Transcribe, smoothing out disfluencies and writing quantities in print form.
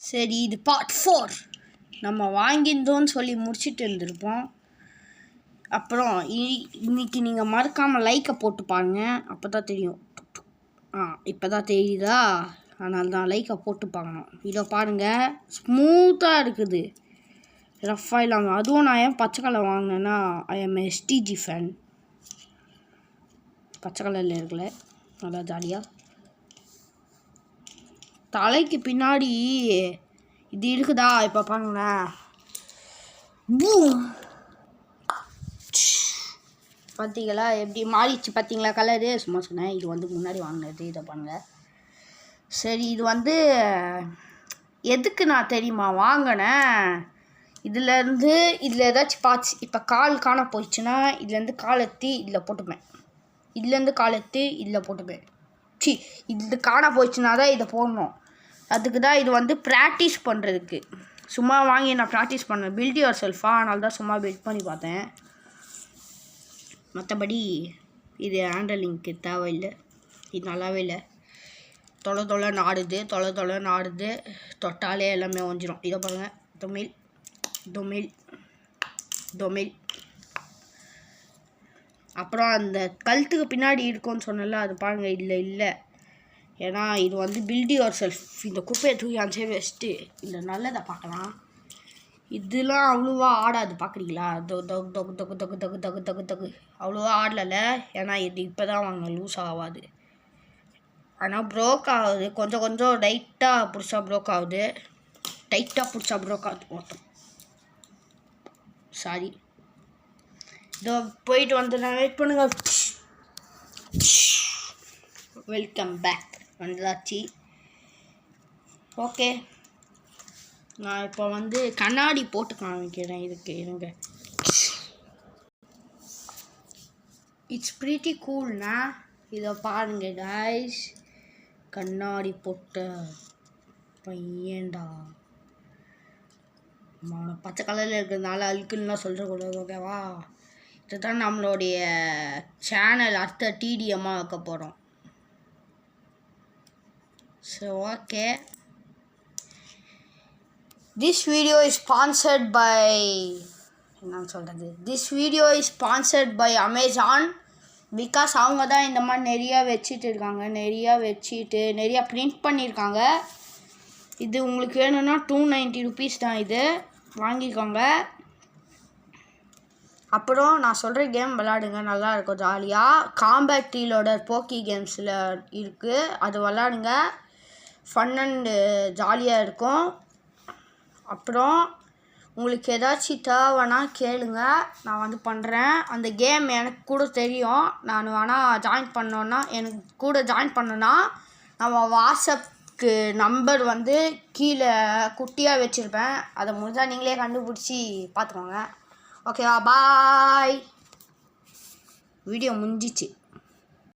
சரி, இது பார்ட் 4 நம்ம வாங்கியிருந்தோன்னு சொல்லி முடிச்சுட்டு இருந்திருப்போம். அப்புறம் இன்னைக்கு நீங்கள் மறக்காமல் லைக்கை போட்டு பாருங்க, அப்போ தான் தெரியும். இப்போ தான் தெரியுதா? அதனால தான் லைக்கை போட்டு பார்க்கணும். இதை பாருங்கள், ஸ்மூத்தாக இருக்குது, ரஃப்பாக இல்லாமல். அதுவும் நான் ஏன் பச்சை கலர் வாங்கினேன்னா, ஐ எம் எஸ்டிஜி ஃபேன். பச்சை கலரில் இருக்குல்ல, நல்லா ஜாலியாக. தலைக்கு பின்னாடி இது இருக்குதா? இப்போ பாருங்களேன், பார்த்தீங்களா எப்படி மாறிடுச்சு? பார்த்தீங்களா கலரு? சும்மா சொன்னேன், இது வந்து முன்னாடி வாங்கினது. இதை பாருங்கள். சரி, இது வந்து எதுக்கு நான் தெரியுமா வாங்கினேன்? இதில் ஏதாச்சும் பார்ட்ஸ் இப்போ கால் காண போயிடுச்சுன்னா இதுலேருந்து கால் எத்தி இதில் போட்டுப்பேன், இதுலேருந்து கால் எத்தி இதில் போட்டுப்பேன். இது காண போயிடுச்சுன்னா தான் இதை போடணும். அதுக்கு தான் இது வந்து ப்ராக்டிஸ் பண்ணுறதுக்கு. சும்மா வாங்கி நான் ப்ராக்டிஸ் பண்ணேன், பில்ட் யுவர் செல்ஃபாக. அதனால தான் சும்மா பில்ட் பண்ணி பார்த்தேன். மற்றபடி இது ஹேண்டலிங்க்கு தேவையில்லை, இது நல்லாவே இல்லை. தொலை நாடுது, தொட்டாலே எல்லாமே ஒஞ்சிரும். இதை பாருங்கள், டொமில். அப்புறம் அந்த கழுத்துக்கு பின்னாடி இருக்கும்னு சொன்னல, அது பாருங்கள், இல்லை. ஏன்னா இது வந்து பில்ட் யுவர் செல்ஃப். இந்த குப்பையை தூக்கி அஞ்சே வச்சுட்டு இந்த நல்லதை பார்க்கலாம். இதெல்லாம் அவ்வளோவா ஆடாது, பார்க்குறீங்களா? தொகு அவ்வளோவா ஆடலை. ஏன்னா இது இப்போ தான் வாங்க, லூஸ் ஆகாது. ஆனால் ப்ரோக் ஆகுது, கொஞ்சம் டைட்டாக பிடிச்சா ப்ரோக் ஆகுது. மொத்தம் சாரி. இதோ போயிட்டு வந்து நான் வெயிட் பண்ணுங்க. வெல்கம் பேக், வந்தாச்சு. ஓகே, நான் இப்போ வந்து கண்ணாடி போட்டு காமிக்கிறேன். இதுக்கு இருங்க. இட்ஸ் ப்ரீட்டி கூல்னா. இதை பாருங்க கைஸ், கண்ணாடி போட்ட பையன்டா. பச்சை கலரில் இருக்கிறதுனால அழுக்குன்னுலாம் சொல்கிறக்கூடாது, ஓகேவா? இதுதான் நம்மளுடைய சேனல் அடுத்த டிடிஎம்மாக வைக்க போகிறோம். So okay, this video is sponsored by Amazon. Because அவங்க தான் இந்த மாதிரி நிறையா வச்சுட்டு இருக்காங்க, நிறையா பிரிண்ட் பண்ணியிருக்காங்க. இது உங்களுக்கு வேணும்னா 290 rupees தான், இது வாங்கிக்கோங்க. அப்புறம் நான் சொல்கிற கேம் விளாடுங்க, நல்லாயிருக்கும், ஜாலியாக. காம்பேட் டீலோடர் போக்கி கேம்ஸில் இருக்குது, அது விளாடுங்க. ஃபன் அண்டு ஜாலியாக இருக்கும். அப்புறம் உங்களுக்கு ஏதாச்சும் தேவைன்னா கேளுங்க, நான் வந்து பண்ணுறேன். அந்த கேம் எனக்கு கூட தெரியும், நான் வேணால் ஜாயின் பண்ணோன்னா, எனக்கு கூட ஜாயின் பண்ணோன்னா நம்ம வாட்ஸ்அப்புக்கு நம்பர் வந்து கீழே குட்டியாக வச்சுருப்பேன். அதை முடிஞ்சால் நீங்களே கண்டுபிடிச்சி பார்த்துக்கோங்க, ஓகேவா? பாய். வீடியோ முடிஞ்சிச்சு.